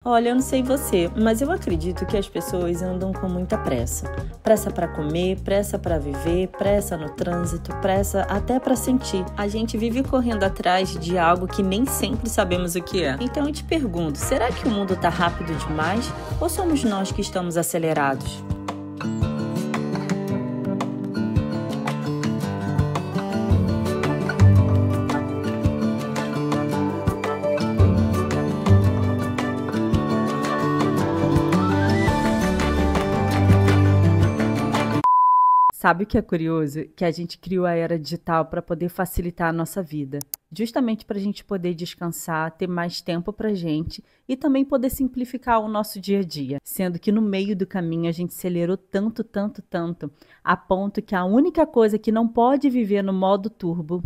Olha, eu não sei você, mas eu acredito que as pessoas andam com muita pressa. Pressa para comer, pressa para viver, pressa no trânsito, pressa até para sentir. A gente vive correndo atrás de algo que nem sempre sabemos o que é. Então eu te pergunto, será que o mundo tá rápido demais ou somos nós que estamos acelerados? Sabe o que é curioso? Que a gente criou a era digital para poder facilitar a nossa vida. Justamente para a gente poder descansar, ter mais tempo para a gente e também poder simplificar o nosso dia a dia. Sendo que no meio do caminho a gente acelerou tanto, a ponto que a única coisa que não pode viver no modo turbo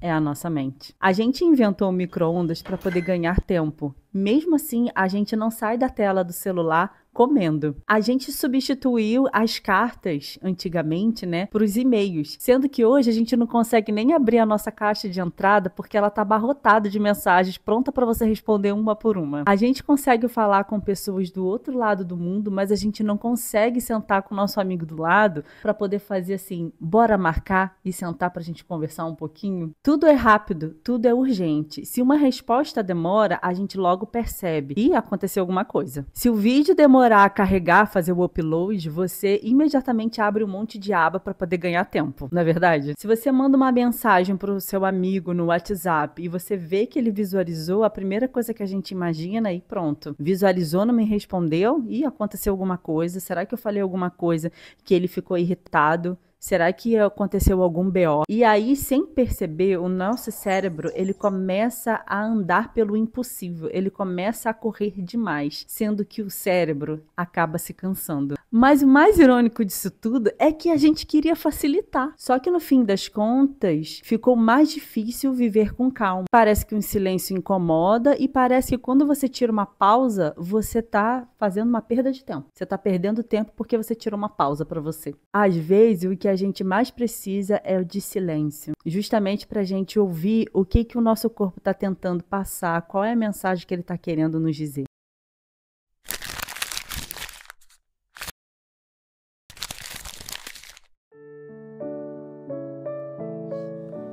é a nossa mente. A gente inventou o micro-ondas para poder ganhar tempo. Mesmo assim, a gente não sai da tela do celular comendo. A gente substituiu as cartas, antigamente, por os e-mails. Sendo que hoje a gente não consegue nem abrir a nossa caixa de entrada porque ela está abarrotada de mensagens pronta para você responder uma por uma. A gente consegue falar com pessoas do outro lado do mundo, mas a gente não consegue sentar com o nosso amigo do lado para poder fazer assim, bora marcar e sentar para a gente conversar um pouquinho. Tudo é rápido, tudo é urgente. Se uma resposta demora, a gente logo percebe e aconteceu alguma coisa. Se o vídeo demorar a carregar, fazer o upload, você imediatamente abre um monte de aba para poder ganhar tempo, não é verdade? Se você manda uma mensagem para o seu amigo no WhatsApp e você vê que ele visualizou, a primeira coisa que a gente imagina e pronto. Visualizou, não me respondeu e aconteceu alguma coisa. Será que eu falei alguma coisa que ele ficou irritado? Será que aconteceu algum BO? E aí, sem perceber, o nosso cérebro, ele começa a andar pelo impossível. Ele começa a correr demais, sendo que o cérebro acaba se cansando. Mas o mais irônico disso tudo é que a gente queria facilitar. Só que no fim das contas, ficou mais difícil viver com calma. Parece que um silêncio incomoda e parece que quando você tira uma pausa, você tá fazendo uma perda de tempo. Você tá perdendo tempo porque você tirou uma pausa para você. Às vezes, o que a gente mais precisa é o de silêncio, justamente para a gente ouvir o que o nosso corpo está tentando passar, qual é a mensagem que ele está querendo nos dizer.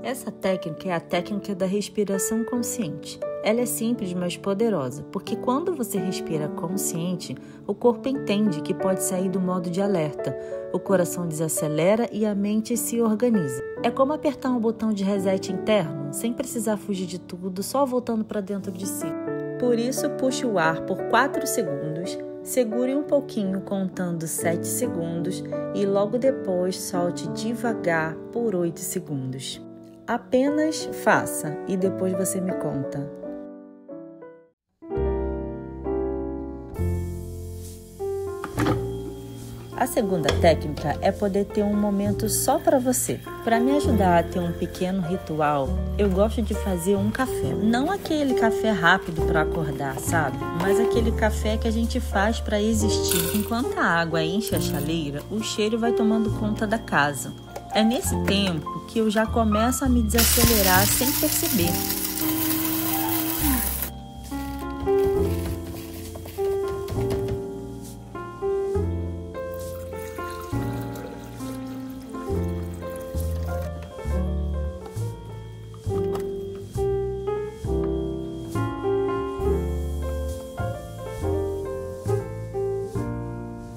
Essa técnica é a técnica da respiração consciente. Ela é simples, mas poderosa, porque quando você respira consciente, o corpo entende que pode sair do modo de alerta, o coração desacelera e a mente se organiza. É como apertar um botão de reset interno, sem precisar fugir de tudo, só voltando para dentro de si. Por isso, puxe o ar por 4 segundos, segure um pouquinho contando 7 segundos e logo depois solte devagar por 8 segundos. Apenas faça e depois você me conta. A segunda técnica é poder ter um momento só para você. Para me ajudar a ter um pequeno ritual, eu gosto de fazer um café. Não aquele café rápido para acordar, sabe? Mas aquele café que a gente faz para existir. Enquanto a água enche a chaleira, o cheiro vai tomando conta da casa. É nesse tempo que eu já começo a me desacelerar sem perceber.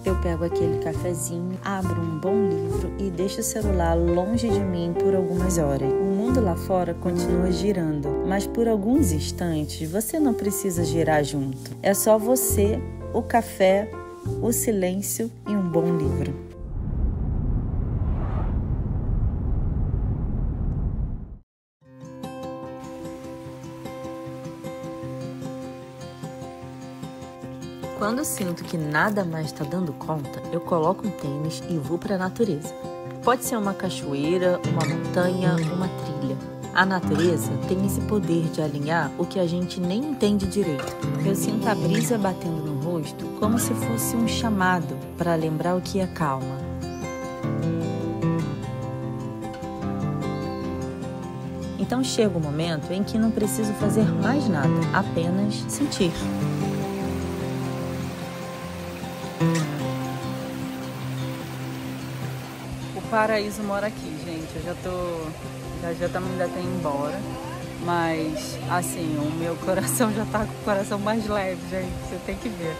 Eu pego aquele cafezinho, abro um bom livro e deixo o celular longe de mim por algumas horas. O mundo lá fora continua girando, mas por alguns instantes você não precisa girar junto. É só você, o café, o silêncio e um bom livro. Quando eu sinto que nada mais está dando conta, eu coloco um tênis e vou para a natureza. Pode ser uma cachoeira, uma montanha, uma trilha. A natureza tem esse poder de alinhar o que a gente nem entende direito. Eu sinto a brisa batendo no rosto como se fosse um chamado para lembrar o que é calma. Então chega o momento em que não preciso fazer mais nada, apenas sentir. O paraíso mora aqui, gente. Eu já tô... Já estamos ainda até indo embora. Mas, assim, o meu coração já tá com o coração mais leve, gente. Você tem que ver.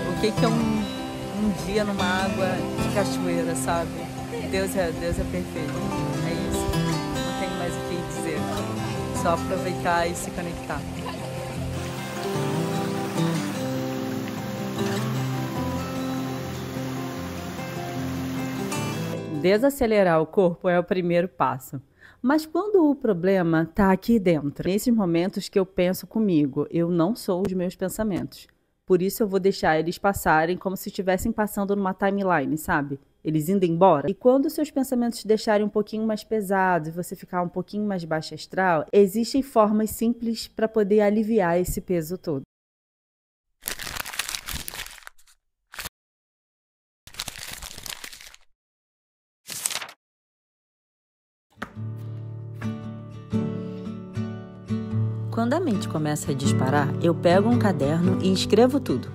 O que é um dia numa água de cachoeira, sabe? Deus é perfeito. É isso. Não tem mais o que dizer. Só aproveitar e se conectar. Desacelerar o corpo é o primeiro passo. Mas quando o problema está aqui dentro, nesses momentos que eu penso comigo, eu não sou os meus pensamentos. Por isso eu vou deixar eles passarem como se estivessem passando numa timeline, sabe? Eles indo embora. E quando os seus pensamentos deixarem um pouquinho mais pesados e você ficar um pouquinho mais baixo astral, existem formas simples para poder aliviar esse peso todo. Quando a mente começa a disparar, eu pego um caderno e escrevo tudo.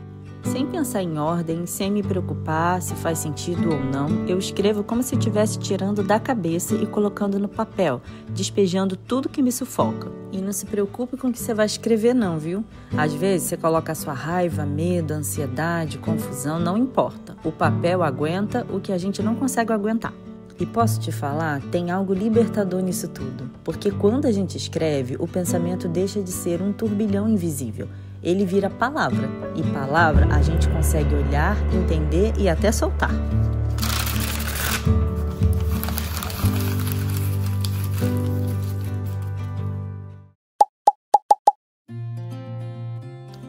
Sem pensar em ordem, sem me preocupar se faz sentido ou não, eu escrevo como se estivesse tirando da cabeça e colocando no papel, despejando tudo que me sufoca. E não se preocupe com o que você vai escrever não, viu? Às vezes você coloca a sua raiva, medo, ansiedade, confusão, não importa. O papel aguenta o que a gente não consegue aguentar. E posso te falar, tem algo libertador nisso tudo. Porque quando a gente escreve, o pensamento deixa de ser um turbilhão invisível. Ele vira palavra. E palavra a gente consegue olhar, entender e até soltar.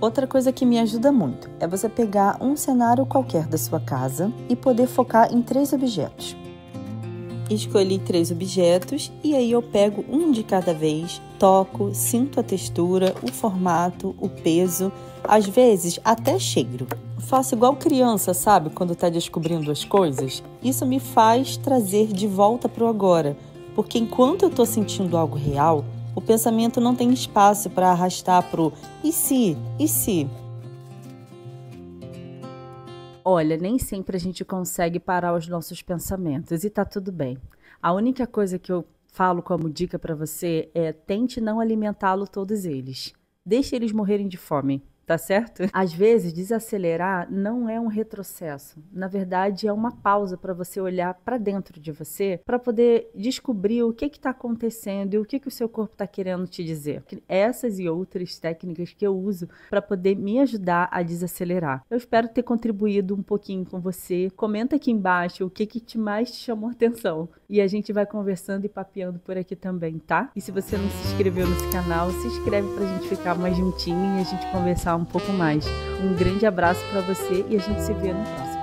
Outra coisa que me ajuda muito é você pegar um cenário qualquer da sua casa e poder focar em 3 objetos. Escolhi 3 objetos e aí eu pego um de cada vez, toco, sinto a textura, o formato, o peso, às vezes até cheiro. Faço igual criança, sabe? Quando tá descobrindo as coisas. Isso me faz trazer de volta pro agora, porque enquanto eu tô sentindo algo real, o pensamento não tem espaço para arrastar pro e se, e se. Olha, nem sempre a gente consegue parar os nossos pensamentos e tá tudo bem. A única coisa que eu falo como dica para você é tente não alimentá-lo todos eles. Deixe eles morrerem de fome, tá certo? Às vezes, desacelerar não é um retrocesso. Na verdade, é uma pausa para você olhar para dentro de você para poder descobrir o que está acontecendo e o que o seu corpo está querendo te dizer. Essas e outras técnicas que eu uso para poder me ajudar a desacelerar. Eu espero ter contribuído um pouquinho com você. Comenta aqui embaixo o que mais te chamou a atenção. E a gente vai conversando e papeando por aqui também, tá? E se você não se inscreveu nesse canal, se inscreve pra gente ficar mais juntinho e a gente conversar um pouco mais. Um grande abraço para você e a gente se vê no próximo.